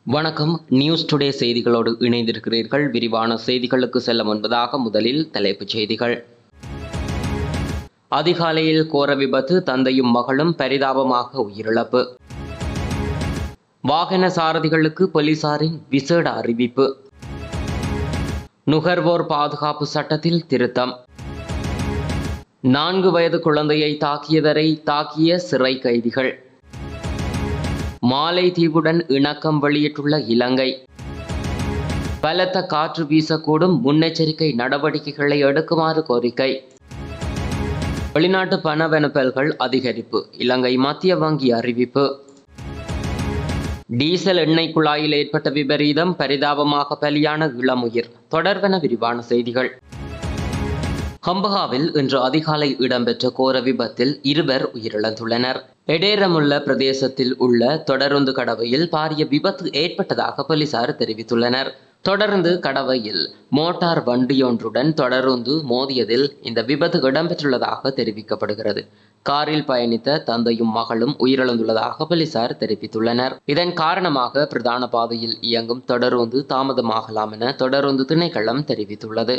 வணக்கம். News today செய்திகளோடு இணைந்திருக்கிறீர்கள். விரிவான செய்திகளுக்கு செல்ல முன்பதாக முதலில் தலைப்புச் செய்திகள். அதிகாலையில் கோர விபத்து, தந்தையும் மகளும் பரிதாபமாக உயிரிழப்பு. வாகன சாரதிகளுக்கு போலீசாரின் விசேட அறிவிப்பு. நுகர்வோர் பாதுகாப்பு சட்டத்தில் திருத்தம். 4 வயது குழந்தையை தாக்கிய சிறை கைதிகள். மாலைதீவுடன் இணக்கம் வெளியிட்டுள்ள இலங்கை. பலத்த காற்று வீசக்கூடும், முன்னெச்சரிக்கை நடவடிக்கைகளை எடுக்குமாறு கோரிக்கை. வெளிநாட்டு பணவெனுப்பல்கள் அதிகரிப்பு, இலங்கை மத்திய வங்கி அறிவிப்பு. டீசல் எண்ணெய் குழாயில் ஏற்பட்ட விபரீதம், பரிதாபமாக பலியான இளமுயிர். தொடர்வென விரிவான செய்திகள். ஹம்பகாவில் இன்று அதிகாலை இடம்பெற்ற கோர விபத்தில் 2 உயிரிழந்துள்ளனர். எடேரமுள்ள பிரதேசத்தில் உள்ள தொடருந்து கடவையில் பாரிய விபத்து ஏற்பட்டதாக போலீசார் தெரிவித்துள்ளனர். தொடர்ந்து கடவையில் மோட்டார் வண்டியொன்றுடன் தொடருந்து மோதியதில் இந்த விபத்து இடம்பெற்றுள்ளதாக தெரிவிக்கப்படுகிறது. காரில் பயணித்த தந்தையும் மகளும் உயிரிழந்துள்ளதாக போலீசார் தெரிவித்துள்ளனர். இதன் காரணமாக பிரதான பாதையில் இயங்கும் தொடருந்து தாமதமாகலாம் என தொடருந்து திணைக்களம் தெரிவித்துள்ளது.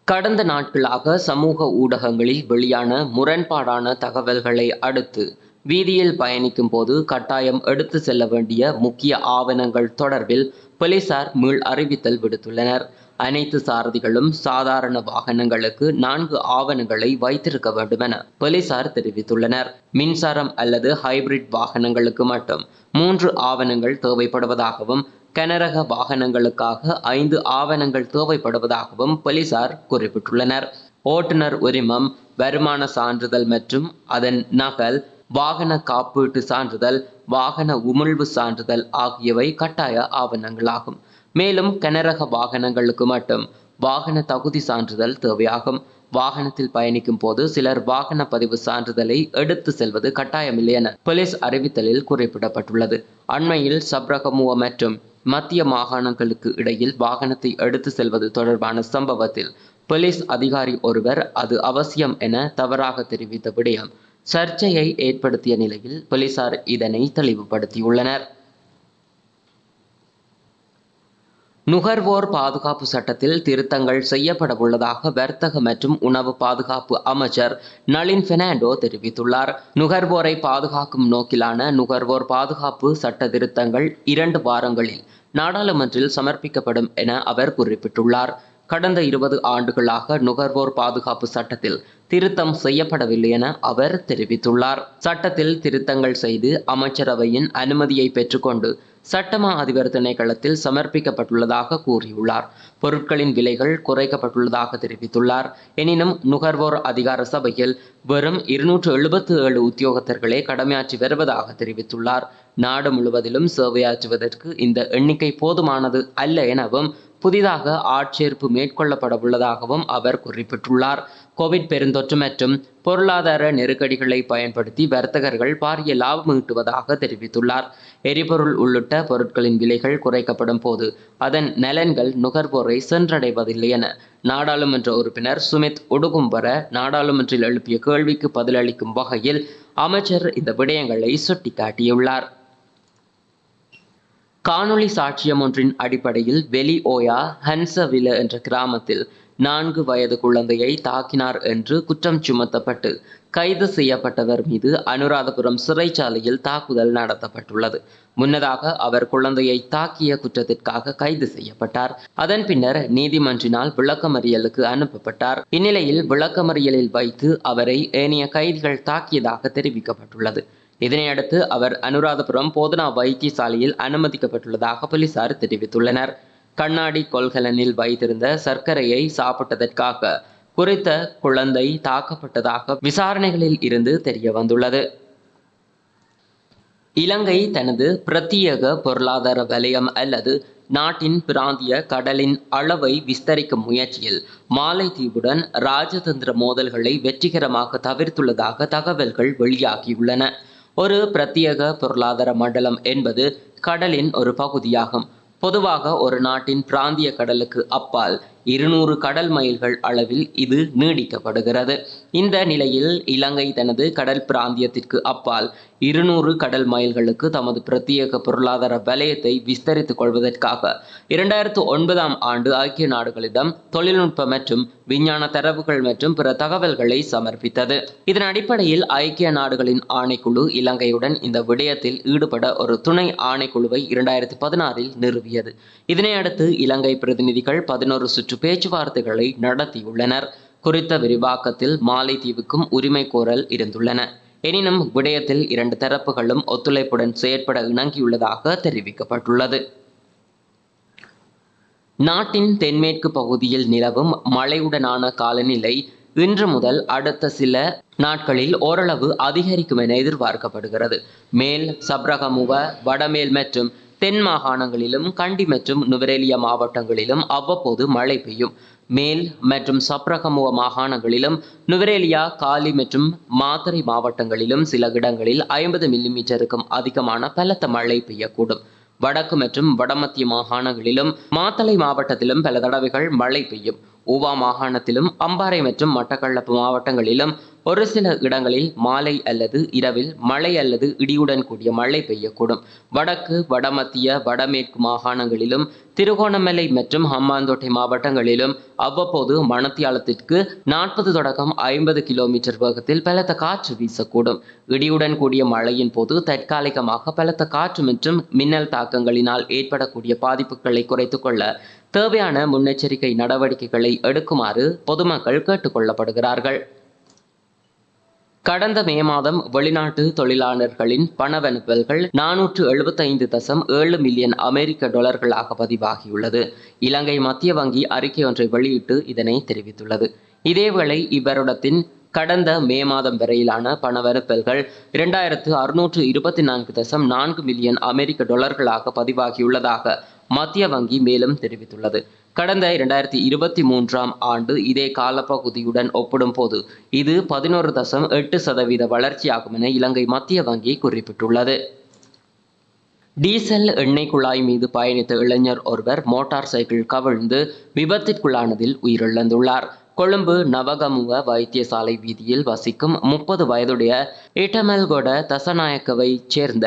கடந்த நாட்களாக சமூக ஊடகங்களில் வெளியான முரண்பாடான தகவல்களை அடுத்து வீதியில் பயணிக்கும் போது கட்டாயம் எடுத்து செல்ல வேண்டிய முக்கிய ஆவணங்கள் தொடர்பில் போலீசார் மீள் அறிவித்தல் விடுத்துள்ளனர். அனைத்து சாரதிகளும் சாதாரண வாகனங்களுக்கு 4 ஆவணங்களை வைத்திருக்க வேண்டும் என போலீசார் தெரிவித்துள்ளனர். மின்சாரம் அல்லது ஹைபிரிட் வாகனங்களுக்கு மட்டும் 3 ஆவணங்கள் தேவைப்படுவதாகவும், கனரக வாகனங்களுக்காக 5 ஆவணங்கள் தேவைப்படுவதாகவும் போலீசார் குறிப்பிட்டுள்ளனர். ஓட்டுநர் உரிமம், வருமான சான்றிதழ் மற்றும் அதன் நகல், வாகன காப்பீட்டு சான்றிதழ், வாகன உமிழ்வு சான்றிதழ் ஆகியவை கட்டாய ஆவணங்களாகும். மேலும் கனரக வாகனங்களுக்கு மட்டும் வாகன தகுதி சான்றிதழ் தேவையாகும். வாகனத்தில் பயணிக்கும் போது சிலர் வாகன பதிவு சான்றிதழை எடுத்து செல்வது கட்டாயமில்லை என போலீஸ் அறிவித்தலில் குறிப்பிடப்பட்டுள்ளது. அண்மையில் சப்ரகமுவ மற்றும் மத்திய மாகாணங்களுக்கு இடையில் வாகனத்தை எடுத்து செல்வது தொடர்பான சம்பவத்தில் போலீஸ் அதிகாரி ஒருவர் அது அவசியம் என தவறாக தெரிவித்த விடயம் சர்ச்சையை ஏற்படுத்திய நிலையில் போலீசார் இதனை தெளிவுபடுத்தியுள்ளனர். நுகர்வோர் பாதுகாப்பு சட்டத்தில் திருத்தங்கள் செய்யப்பட உள்ளதாக வர்த்தக மற்றும் உணவு பாதுகாப்பு அமைச்சர் நளின் பெர்னாண்டோ தெரிவித்துள்ளார். நுகர்வோரை பாதுகாக்கும் நோக்கிலான நுகர்வோர் பாதுகாப்பு சட்ட திருத்தங்கள் 2 வாரங்களில் நாடாளுமன்றில் சமர்ப்பிக்கப்படும் என அவர் குறிப்பிட்டுள்ளார். கடந்த 20 ஆண்டுகளாக நுகர்வோர் பாதுகாப்பு சட்டத்தில் திருத்தம் செய்யப்படவில்லை என அவர் தெரிவித்துள்ளார். சட்டத்தில் திருத்தங்கள் செய்து அமைச்சரவையின் அனுமதியை பெற்றுக்கொண்டு சட்டமா அதிபர் திணைக்களத்தில் சமர்ப்பிக்கப்பட்டுள்ளதாக கூறியுள்ளார். பொருட்களின் விலைகள் குறைக்கப்பட்டுள்ளதாக தெரிவித்துள்ளார். எனினும் நுகர்வோர் அதிகார சபையில் வெறும் 277 உத்தியோகத்தர்களே கடமையாற்றி வருவதாக தெரிவித்துள்ளார். நாடு முழுவதிலும் சேவையாற்றுவதற்கு இந்த எண்ணிக்கை போதுமானது அல்ல எனவும், புதிதாக ஆட்சேர்ப்பு மேற்கொள்ளப்பட உள்ளதாகவும் அவர் குறிப்பிட்டுள்ளார். கோவிட் பெருந்தொற்று மற்றும் பொருளாதார நெருக்கடிகளை பயன்படுத்தி வர்த்தகர்கள் பாரிய லாபம் ஈட்டுவதாக தெரிவித்துள்ளார். எரிபொருள் உள்ளிட்ட பொருட்களின் விலைகள் குறைக்கப்படும் போது அதன் நலன்கள் நுகர்வோரை சென்றடைவதில்லை என நாடாளுமன்ற உறுப்பினர் சுமித் உடுகும்பர நாடாளுமன்றில் எழுப்பிய கேள்விக்கு பதிலளிக்கும் வகையில் அமைச்சர் இந்த விடயங்களை சுட்டிக்காட்டியுள்ளார். காணொளி சாட்சியம் ஒன்றின் அடிப்படையில் வெலி ஓயா ஹன்சவில என்ற கிராமத்தில் 4 வயது குழந்தையை தாக்கினார் என்று குற்றம் சுமத்தப்பட்டு கைது செய்யப்பட்டவர் மீது அனுராதபுரம் சிறைச்சாலையில் தாக்குதல் நடத்தப்பட்டுள்ளது. முன்னதாக அவர் குழந்தையை தாக்கிய குற்றத்திற்காக கைது செய்யப்பட்டார். அதன் பின்னர் நீதிமன்றினால் விளக்கமறியலுக்கு அனுப்பப்பட்டார். இந்நிலையில் விளக்கமறியலில் வைத்து அவரை ஏனைய கைதிகள் தாக்கியதாக தெரிவிக்கப்பட்டுள்ளது. இதனையடுத்து அவர் அனுராதபுரம் போதனா வைத்தியசாலையில் அனுமதிக்கப்பட்டுள்ளதாக போலீசார் தெரிவித்துள்ளனர். கண்ணாடி கொள்கலனில் வைத்திருந்த சர்க்கரையை சாப்பிட்டதற்காக குறித்த குழந்தை தாக்கப்பட்டதாக விசாரணைகளில் இருந்து தெரிய வந்துள்ளது. இலங்கை தனது பிரத்யேக பொருளாதார வலயம் அல்லது நாட்டின் பிராந்திய கடலின் அளவை விஸ்தரிக்கும் முயற்சியில் மாலைதீவுடன் ராஜதந்திர மோதல்களை வெற்றிகரமாக தவிர்த்துள்ளதாக தகவல்கள் வெளியாகியுள்ளன. ஒரு பிரத்யேக பொருளாதார மண்டலம் என்பது கடலின் ஒரு பகுதியாகும். பொதுவாக ஒரு நாட்டின் பிராந்திய கடலுக்கு அப்பால் 200 கடல் மைல்கள் அளவில் இது நீடிக்கப்படுகிறது. இந்த நிலையில் இலங்கை தனது கடல் பிராந்தியத்திற்கு அப்பால் 200 கடல் மைல்களுக்கு தமது பிரத்யேக பொருளாதார வலயத்தை விஸ்தரித்துக் கொள்வதற்காக 2009ஆம் ஆண்டு ஐக்கிய நாடுகளிடம் தொழில்நுட்ப மற்றும் விஞ்ஞான தரவுகள் மற்றும் பிற தகவல்களை சமர்ப்பித்தது. இதன் அடிப்படையில் ஐக்கிய நாடுகளின் ஆணைக்குழு இலங்கையுடன் இந்த விடயத்தில் ஈடுபட ஒரு துணை ஆணைக்குழுவை 2016இல் நிறுவியது. இதனையடுத்து இலங்கை பிரதிநிதிகள் 11 சுற்று பேச்சுவார்த்தைகளை நடத்தியுள்ளனர். குறித்த விரிவாக்கத்தில் மாலைத்தீவுக்கும் உரிமை கோரல் இருந்துள்ளன. எனினும் விடயத்தில் 2 தரப்புகளும் ஒத்துழைப்புடன் செயற்பட இணங்கியுள்ளதாக தெரிவிக்கப்பட்டுள்ளது. நாட்டின் தென்மேற்கு பகுதியில் நிலவும் மழையுடனான காலநிலை இன்று முதல் அடுத்த சில நாட்களில் ஓரளவு அதிகரிக்கும் என எதிர்பார்க்கப்படுகிறது. மேல் சப்ரகமுவ, வடமேல் மற்றும் தென் மாகாணங்களிலும் கண்டி மற்றும் நுவரெலியா மாவட்டங்களிலும் அவ்வப்போது மழை பெய்யும். மேல் மற்றும் சப்ரகமுவ மாகாணங்களிலும் நுவரெலியா, காலி மற்றும் மாத்தறை மாவட்டங்களிலும் சில இடங்களில் 50 மில்லிமீட்டருக்கும் அதிகமான பலத்த மழை பெய்யக்கூடும். வடக்கு மற்றும் வடமத்திய மாகாணங்களிலும் மாத்தளை மாவட்டத்திலும் பல தடவைகள் மழை பெய்யும். ஊவா மாகாணத்திலும் அம்பாறை மற்றும் மட்டக்களப்பு மாவட்டங்களிலும் ஒரு சில இடங்களில் மாலை அல்லது இரவில் மழை அல்லது இடியுடன் கூடிய மழை பெய்யக்கூடும். வடக்கு, வடமத்திய, வடமேற்கு மாகாணங்களிலும் திருகோணமலை மற்றும் ஹம்பாந்தோட்டை மாவட்டங்களிலும் அவ்வப்போது மணத்தியாலத்திற்கு 40 தொடக்கம் 50 கிலோமீட்டர் வேகத்தில் பலத்த காற்று வீசக்கூடும். இடியுடன் கூடிய மழையின் போது தற்காலிகமாக பலத்த காற்று மற்றும் மின்னல் தாக்கங்களினால் ஏற்படக்கூடிய பாதிப்புகளை குறைத்துக் கொள்ள தேவையான முன்னெச்சரிக்கை நடவடிக்கைகளை எடுக்குமாறு பொதுமக்கள் கேட்டுக் கொள்ளப்படுகிறார்கள். கடந்த மே மாதம் வெளிநாட்டு தொழிலாளர்களின் பணவனுப்பல்கள் 475.7 மில்லியன் அமெரிக்க டாலர்களாக பதிவாகியுள்ளது. இலங்கை மத்திய வங்கி அறிக்கை ஒன்றை வெளியிட்டு இதனை தெரிவித்துள்ளது. இதேவேளை இவ்வருடத்தின் கடந்த மே மாதம் வரையிலான பணவனுப்பல்கள் 2624.4 மில்லியன் அமெரிக்க டாலர்களாக பதிவாகியுள்ளதாக மத்திய வங்கி மேலும் தெரிவித்துள்ளது. கடந்த 2023ஆம் ஆண்டு இதே காலப்பகுதியுடன் ஒப்பிடும்போது இது 11.8% வளர்ச்சியாகும் என இலங்கை மத்திய வங்கி குறிப்பிட்டுள்ளது. டீசல் எண்ணெய் குழாய் மீது பயணித்த இளைஞர் ஒருவர் மோட்டார் சைக்கிள் கவிழ்ந்து விபத்திற்குள்ளானதில் உயிரிழந்துள்ளார். கொழும்பு நவகமுவ வைத்தியசாலை வீதியில் வசிக்கும் 30 வயதுடைய இட்டமல்கொட தசநாயக்கவைச் சேர்ந்த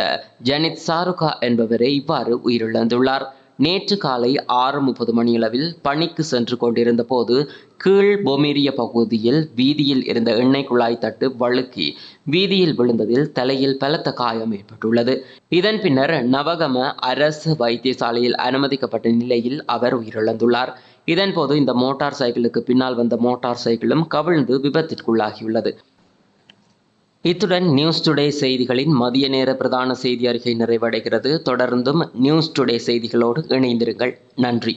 ஜனித் சாருகா என்பவரே இவ்வாறு உயிரிழந்துள்ளார். நேற்று காலை 6:30 மணியளவில் பணிக்கு சென்று கொண்டிருந்த போது கீழ் பொமிரிய பகுதியில் வீதியில் இருந்த எண்ணெய் குழாய் தட்டு வழுக்கி வீதியில் விழுந்ததில் தலையில் பலத்த காயம் ஏற்பட்டுள்ளது. இதன் பின்னர் நவகம அரசு வைத்தியசாலையில் அனுமதிக்கப்பட்ட நிலையில் அவர் உயிரிழந்துள்ளார். இதன்போது இந்த மோட்டார் சைக்கிளுக்கு பின்னால் வந்த மோட்டார் சைக்கிளும் கவிழ்ந்து விபத்திற்குள்ளாகியுள்ளது. இத்துடன் நியூஸ் டுடே செய்திகளின் மதிய நேர பிரதான செய்தி அறிக்கை நிறைவடைகிறது. தொடர்ந்தும் நியூஸ் டுடே செய்திகளோடு இணைந்திருங்கள். நன்றி.